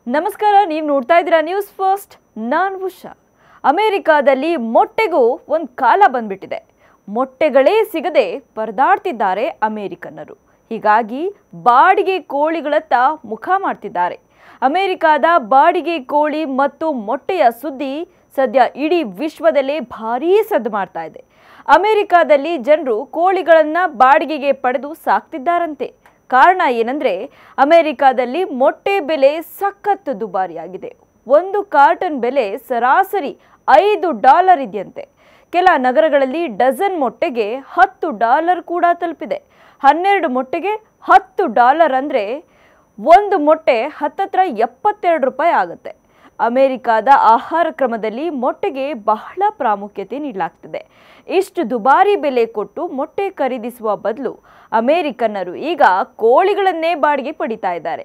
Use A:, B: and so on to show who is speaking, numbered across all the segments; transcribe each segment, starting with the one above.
A: ನಮಸ್ಕಾರ, ನೀವು ನೋಡ್ತಾ ಇದ್ದೀರಾ ನ್ಯೂಸ್ ಫಸ್ಟ್. ನಾನು ಉಷಾ. ಅಮೆರಿಕಾದಲ್ಲಿ ಮೊಟ್ಟೆಗೂ ಒಂದು ಕಾಲ ಬಂದ್ಬಿಟ್ಟಿದೆ. ಮೊಟ್ಟೆಗಳೇ ಸಿಗದೆ ಪರದಾಡ್ತಿದ್ದಾರೆ ಅಮೆರಿಕನ್ನರು. ಹೀಗಾಗಿ ಬಾಡಿಗೆ ಕೋಳಿಗಳತ್ತ ಮುಖ ಮಾಡ್ತಿದ್ದಾರೆ. ಅಮೆರಿಕಾದ ಬಾಡಿಗೆ ಕೋಳಿ ಮತ್ತು ಮೊಟ್ಟೆಯ ಸುದ್ದಿ ಸದ್ಯ ಇಡೀ ವಿಶ್ವದಲ್ಲೇ ಭಾರೀ ಸದ್ದು ಮಾಡ್ತಾ ಇದೆ. ಅಮೆರಿಕಾದಲ್ಲಿ ಜನರು ಕೋಳಿಗಳನ್ನ ಬಾಡಿಗೆಗೆ ಪಡೆದು ಸಾಕ್ತಿದ್ದಾರಂತೆ. ಕಾರಣ ಏನಂದ್ರೆ, ಅಮೆರಿಕಾದಲ್ಲಿ ಮೊಟ್ಟೆ ಬೆಲೆ ಸಖತ್ ದುಬಾರಿಯಾಗಿದೆ. ಒಂದು ಕಾರ್ಟನ್ ಬೆಲೆ ಸರಾಸರಿ $5 ಇದೆಯಂತೆ. ಕೆಲ ನಗರಗಳಲ್ಲಿ ಡಜನ್ ಮೊಟ್ಟೆಗೆ $10 ಕೂಡ ತಲುಪಿದೆ. 12 ಮೊಟ್ಟೆಗೆ $10 ಅಂದರೆ ಒಂದು ಮೊಟ್ಟೆ ಹತ್ತತ್ರ $72 ಆಗುತ್ತೆ. ಅಮೆರಿಕಾದ ಆಹಾರ ಕ್ರಮದಲ್ಲಿ ಮೊಟ್ಟೆಗೆ ಬಹಳ ಪ್ರಾಮುಖ್ಯತೆ ನೀಡಲಾಗ್ತಿದೆ. ಇಷ್ಟು ದುಬಾರಿ ಬೆಲೆ ಕೊಟ್ಟು ಮೊಟ್ಟೆ ಖರೀದಿಸುವ ಬದಲು ಅಮೆರಿಕನ್ನರು ಈಗ ಕೋಳಿಗಳನ್ನೇ ಬಾಡಿಗೆ ಪಡಿತಾ ಇದ್ದಾರೆ.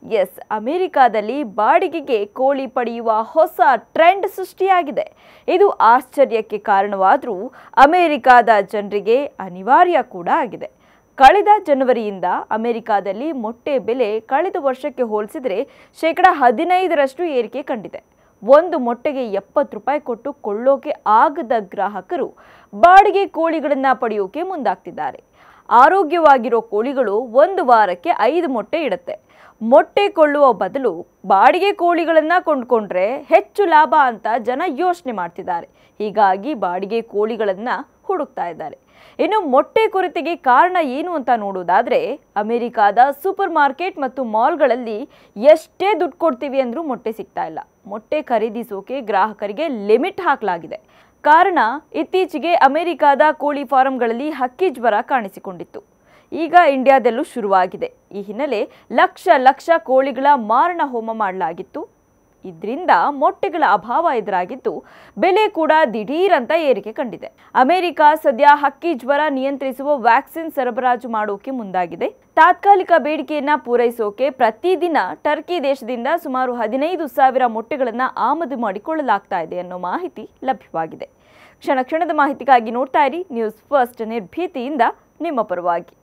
A: ಎಸ್, ಅಮೆರಿಕಾದಲ್ಲಿ ಬಾಡಿಗೆಗೆ ಕೋಳಿ ಪಡೆಯುವ ಹೊಸ ಟ್ರೆಂಡ್ ಸೃಷ್ಟಿಯಾಗಿದೆ. ಇದು ಆಶ್ಚರ್ಯಕ್ಕೆ ಕಾರಣವಾದರೂ ಅಮೆರಿಕಾದ ಜನರಿಗೆ ಅನಿವಾರ್ಯ ಕೂಡ ಆಗಿದೆ. ಕಳೆದ ಜನವರಿಯಿಂದ ಅಮೆರಿಕಾದಲ್ಲಿ ಮೊಟ್ಟೆ ಬೆಲೆ ಕಳೆದ ವರ್ಷಕ್ಕೆ ಹೋಲಿಸಿದರೆ %15 ಏರಿಕೆ ಕಂಡಿದೆ. ಒಂದು ಮೊಟ್ಟೆಗೆ $70 ಕೊಟ್ಟು ಕೊಳ್ಳೋಕೆ ಆಗದ ಗ್ರಾಹಕರು ಬಾಡಿಗೆ ಕೋಳಿಗಳನ್ನು ಪಡೆಯೋಕೆ ಮುಂದಾಗ್ತಿದ್ದಾರೆ. ಆರೋಗ್ಯವಾಗಿರೋ ಕೋಳಿಗಳು ಒಂದು ವಾರಕ್ಕೆ 5 ಮೊಟ್ಟೆ ಇಡುತ್ತೆ. ಮೊಟ್ಟೆ ಕೊಳ್ಳುವ ಬದಲು ಬಾಡಿಗೆ ಕೋಳಿಗಳನ್ನು ಕೊಂಡ್ಕೊಂಡ್ರೆ ಹೆಚ್ಚು ಲಾಭ ಅಂತ ಜನ ಯೋಚನೆ ಮಾಡ್ತಿದ್ದಾರೆ. ಹೀಗಾಗಿ ಬಾಡಿಗೆ ಕೋಳಿಗಳನ್ನು ಹುಡುಕ್ತಾ ಇದ್ದಾರೆ. ಇನ್ನು ಮೊಟ್ಟೆ ಕೊರತೆಗೆ ಕಾರಣ ಏನು ಅಂತ ನೋಡೋದಾದ್ರೆ, ಅಮೆರಿಕಾದ ಸೂಪರ್ ಮಾರ್ಕೆಟ್ ಮತ್ತು ಮಾಲ್ಗಳಲ್ಲಿ ಎಷ್ಟೇ ದುಡ್ಡು ಕೊಡ್ತೀವಿ ಅಂದ್ರೂ ಮೊಟ್ಟೆ ಸಿಗ್ತಾ ಇಲ್ಲ. ಮೊಟ್ಟೆ ಖರೀದಿಸೋಕೆ ಗ್ರಾಹಕರಿಗೆ ಲಿಮಿಟ್ ಹಾಕಲಾಗಿದೆ. ಕಾರಣ, ಇತ್ತೀಚೆಗೆ ಅಮೆರಿಕಾದ ಕೋಳಿ ಫಾರಂಗಳಲ್ಲಿ ಹಕ್ಕಿ ಜ್ವರ ಕಾಣಿಸಿಕೊಂಡಿತ್ತು. ಈಗ ಇಂಡಿಯಾದಲ್ಲೂ ಶುರುವಾಗಿದೆ. ಈ ಹಿನ್ನೆಲೆ ಲಕ್ಷ ಕೋಳಿಗಳ ಮಾರಣ ಹೋಮ ಮಾಡಲಾಗಿತ್ತು. ಇದರಿಂದ ಮೊಟ್ಟೆಗಳ ಅಭಾವ ಎದುರಾಗಿದ್ದು ಬೆಲೆ ಕೂಡ ದಿಢೀರಂತ ಏರಿಕೆ ಕಂಡಿದೆ. ಅಮೆರಿಕ ಸದ್ಯ ಹಕ್ಕಿ ಜ್ವರ ನಿಯಂತ್ರಿಸುವ ವ್ಯಾಕ್ಸಿನ್ ಸರಬರಾಜು ಮಾಡೋಕೆ ಮುಂದಾಗಿದೆ. ತಾತ್ಕಾಲಿಕ ಬೇಡಿಕೆಯನ್ನ ಪೂರೈಸೋಕೆ ಪ್ರತಿದಿನ ಟರ್ಕಿ ದೇಶದಿಂದ ಸುಮಾರು 15,000 ಮೊಟ್ಟೆಗಳನ್ನು ಆಮದು ಮಾಡಿಕೊಳ್ಳಲಾಗ್ತಾ ಇದೆ ಅನ್ನೋ ಮಾಹಿತಿ ಲಭ್ಯವಾಗಿದೆ. ಕ್ಷಣ ಕ್ಷಣದ ಮಾಹಿತಿಗಾಗಿ ನೋಡ್ತಾ ಇರಿ ನ್ಯೂಸ್ ಫಸ್ಟ್. ನಿರ್ಭೀತಿಯಿಂದ ನಿಮ್ಮ ಪರವಾಗಿ.